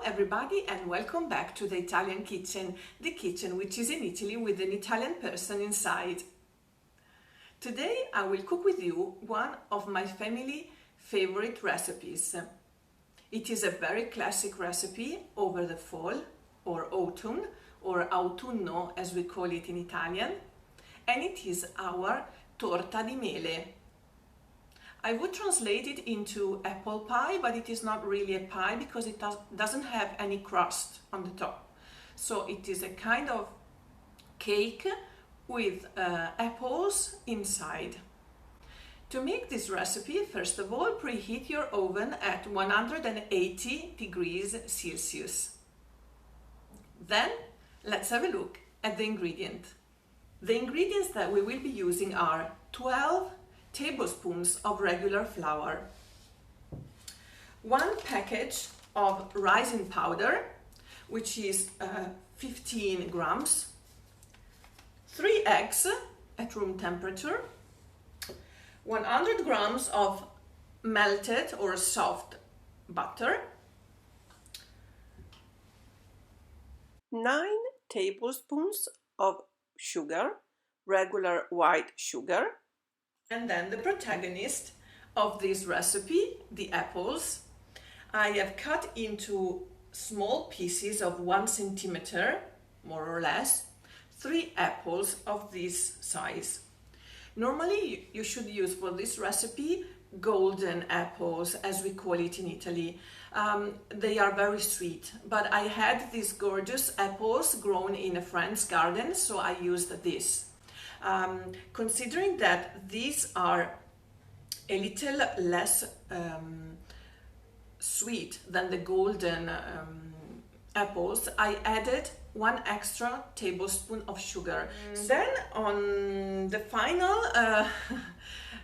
everybody, and welcome back to the Italian kitchen, the kitchen which is in Italy with an Italian person inside. Today I will cook with you one of my family favorite recipes. It is a very classic recipe over the fall or autumn or autunno as we call it in Italian, and it is our torta di mele. I would translate it into apple pie, but it is not really a pie because it doesn't have any crust on the top. So it is a kind of cake with apples inside. To make this recipe, first of all, preheat your oven at 180 degrees Celsius. Then let's have a look at the ingredients. The ingredients that we will be using are 12 tablespoons of regular flour, 1 package of rising powder, which is 15 grams, 3 eggs at room temperature, 100 grams of melted or soft butter, 9 tablespoons of sugar, regular white sugar, and then the protagonist of this recipe, the apples. I have cut into small pieces of 1 centimeter, more or less, 3 apples of this size. Normally you should use for this recipe golden apples, as we call it in Italy. They are very sweet, but I had these gorgeous apples grown in a friend's garden, so I used this. Considering that these are a little less sweet than the golden apples, I added 1 extra tablespoon of sugar. Then on the final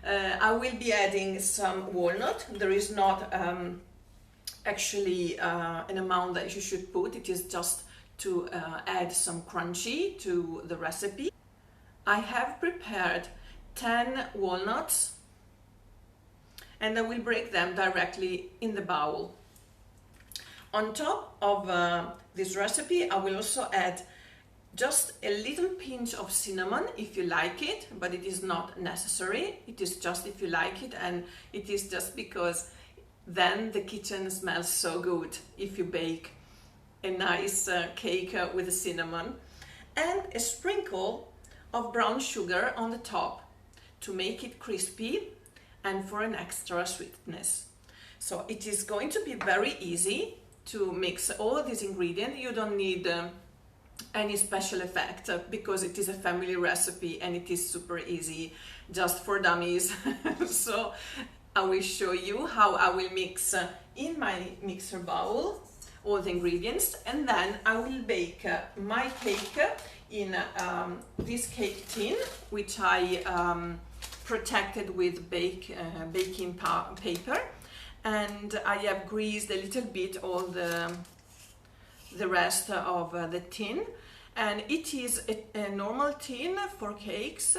I will be adding some walnut. There is not actually an amount that you should put, it is just to add some crunchy to the recipe. I have prepared 10 walnuts and I will break them directly in the bowl. On top of this recipe, I will also add just a little pinch of cinnamon if you like it, but it is not necessary. It is just if you like it, and it is just because then the kitchen smells so good if you bake a nice cake with cinnamon, and a sprinkle of brown sugar on the top to make it crispy and for an extra sweetness. So it is going to be very easy to mix all of these ingredients. You don't need any special effect because it is a family recipe and it is super easy, just for dummies. So I will show you how I will mix in my mixer bowl all the ingredients, and then I will bake my cake in this cake tin, which I protected with baking paper, and I have greased a little bit all the rest of the tin, and it is a normal tin for cakes,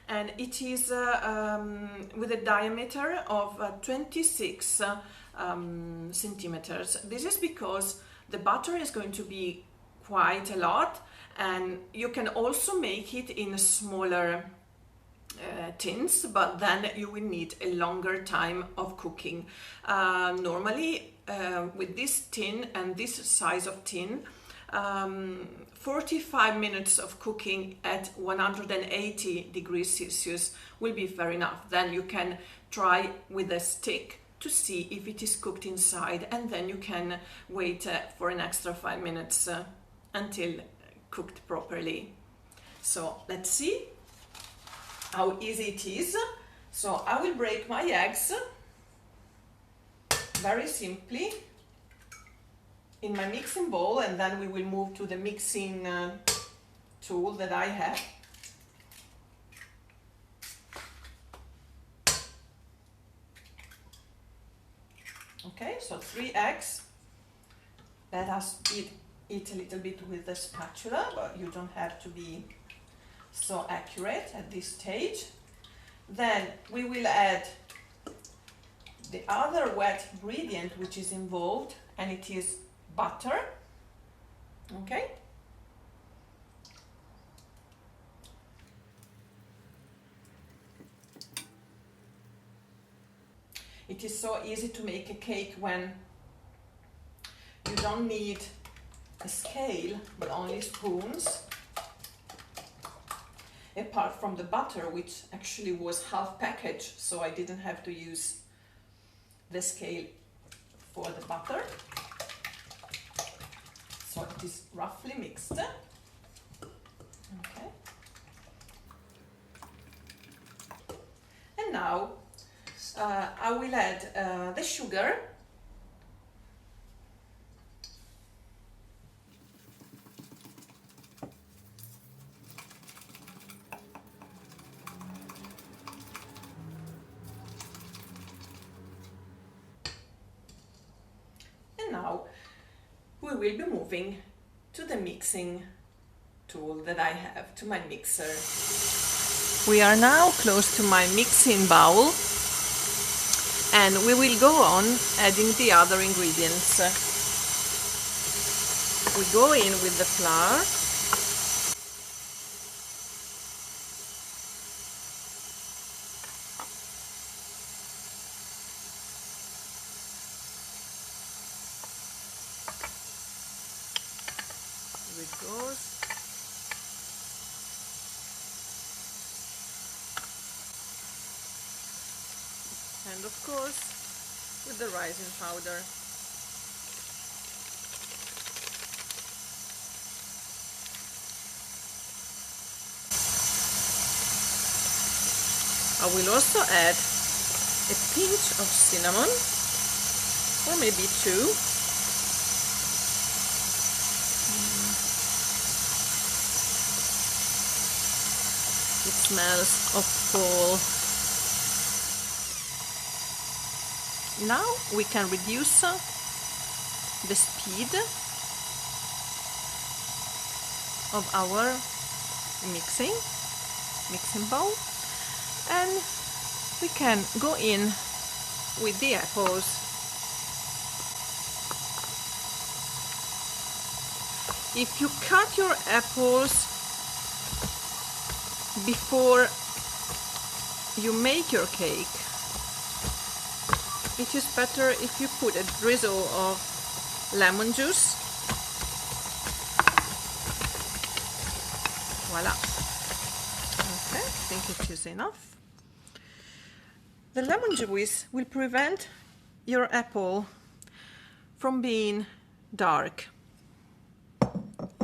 and it is with a diameter of 26 centimeters. This is because the butter is going to be quite a lot, and you can also make it in smaller tins, but then you will need a longer time of cooking. Normally with this tin and this size of tin, 45 minutes of cooking at 180 degrees Celsius will be fair enough. Then you can try with a stick to see if it is cooked inside, and then you can wait for an extra 5 minutes until cooked properly. So let's see how easy it is. So I will break my eggs very simply in my mixing bowl, and then we will move to the mixing tool that I have. Okay, so 3 eggs. Let us beat it a little bit with the spatula, but you don't have to be so accurate at this stage. Then we will add the other wet ingredient which is involved, and it is butter. Okay. It is so easy to make a cake when you don't need a scale but only spoons. Apart from the butter, which actually was half package, so I didn't have to use the scale for the butter. So it is roughly mixed. Okay. And now I will add the sugar. And now we will be moving to the mixing tool that I have, to my mixer. We are now close to my mixing bowl, and we will go on adding the other ingredients. We go in with the flour. Here it goes. And of course, with the rising powder. I will also add a pinch of cinnamon, or maybe two. It smells of fall. Now we can reduce the speed of our mixing bowl, and we can go in with the apples. If you cut your apples before you make your cake, it is better if you put a drizzle of lemon juice. Voila. Okay, I think it is enough. The lemon juice will prevent your apple from being dark.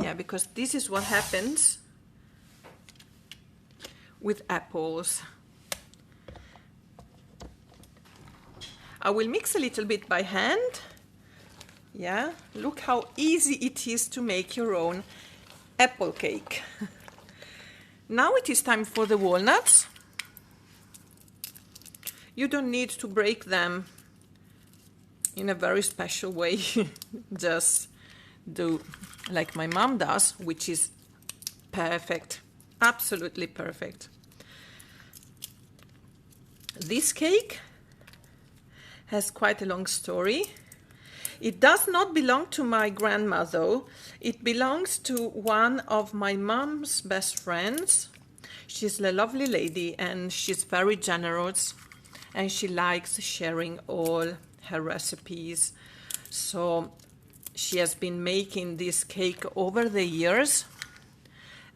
Yeah, because this is what happens with apples. I will mix a little bit by hand. Yeah, look how easy it is to make your own apple cake. Now it is time for the walnuts. You don't need to break them in a very special way. Just do like my mom does, which is perfect, absolutely perfect. This cake has quite a long story. It does not belong to my grandma though. It belongs to one of my mom's best friends. She's a lovely lady and she's very generous, and she likes sharing all her recipes. So she has been making this cake over the years,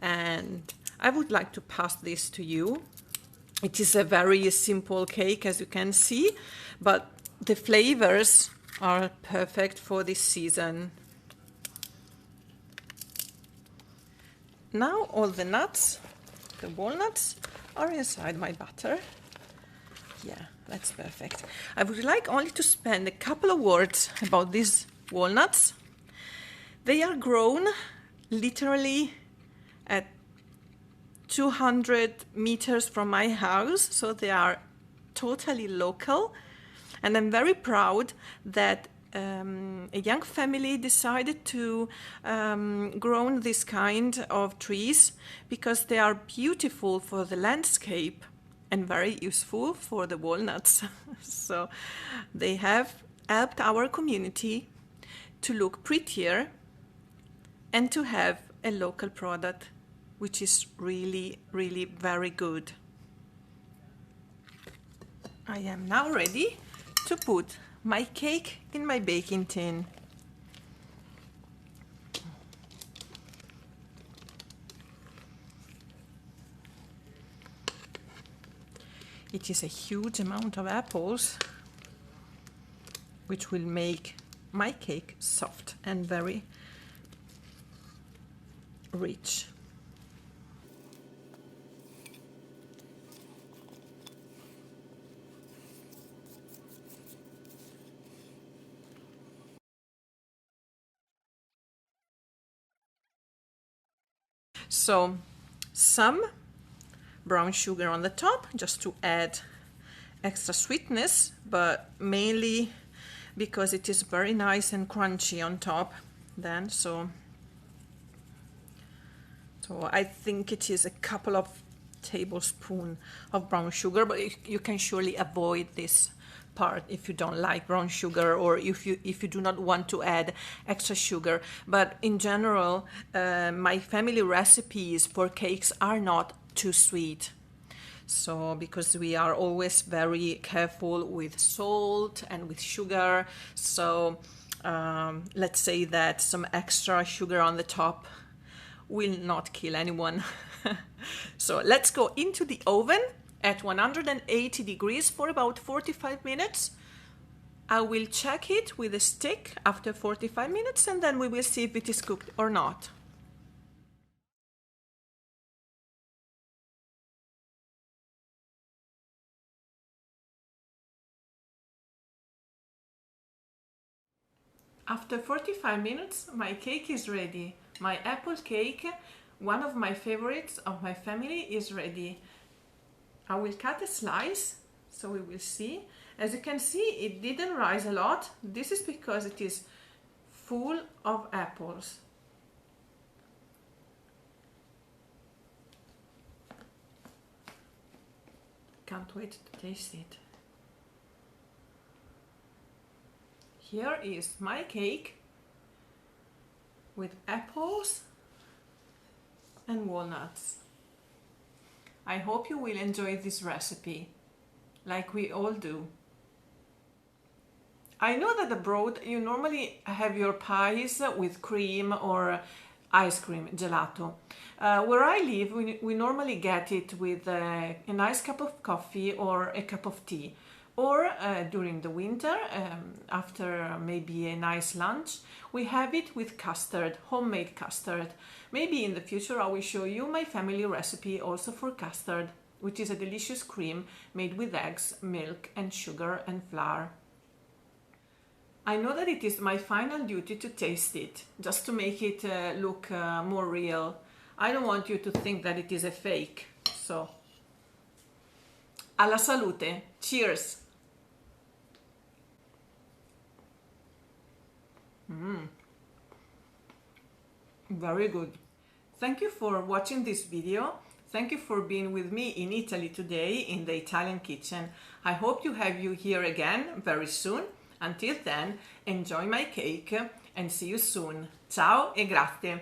and I would like to pass this to you. It is a very simple cake, as you can see, but the flavors are perfect for this season. Now all the nuts, the walnuts, are inside my butter. Yeah, that's perfect. I would like only to spend a couple of words about these walnuts. They are grown literally at 200 meters from my house, so they are totally local. And I'm very proud that a young family decided to grow this kind of trees, because they are beautiful for the landscape and very useful for the walnuts. So they have helped our community to look prettier and to have a local product, which is really, really very good. I am now ready to put my cake in my baking tin. It is a huge amount of apples, which will make my cake soft and very rich. So some brown sugar on the top just to add extra sweetness, but mainly because it is very nice and crunchy on top then. So I think it is a couple of tablespoons of brown sugar, but you can surely avoid this part if you don't like brown sugar, or if you do not want to add extra sugar. But in general, my family recipes for cakes are not too sweet. So because we are always very careful with salt and with sugar, so let's say that some extra sugar on the top will not kill anyone. So let's go into the oven at 180 degrees for about 45 minutes. I will check it with a stick after 45 minutes, and then we will see if it is cooked or not. After 45 minutes, my cake is ready. My apple cake, one of my favorites of my family, is ready. I will cut a slice so we will see. As you can see, it didn't rise a lot. This is because it is full of apples. Can't wait to taste it. Here is my cake with apples and walnuts. I hope you will enjoy this recipe, like we all do. I know that abroad you normally have your pies with cream or ice cream, gelato. Where I live, we normally get it with a nice cup of coffee or a cup of tea. Or during the winter, after maybe a nice lunch, we have it with custard, homemade custard. Maybe in the future I will show you my family recipe also for custard, which is a delicious cream made with eggs, milk and sugar and flour. I know that it is my final duty to taste it, just to make it look more real. I don't want you to think that it is a fake. So, alla salute! Cheers! Very good. Thank you for watching this video. Thank you for being with me in Italy today in the Italian kitchen. I hope you have you here again very soon. Until then, enjoy my cake and see you soon. Ciao e grazie.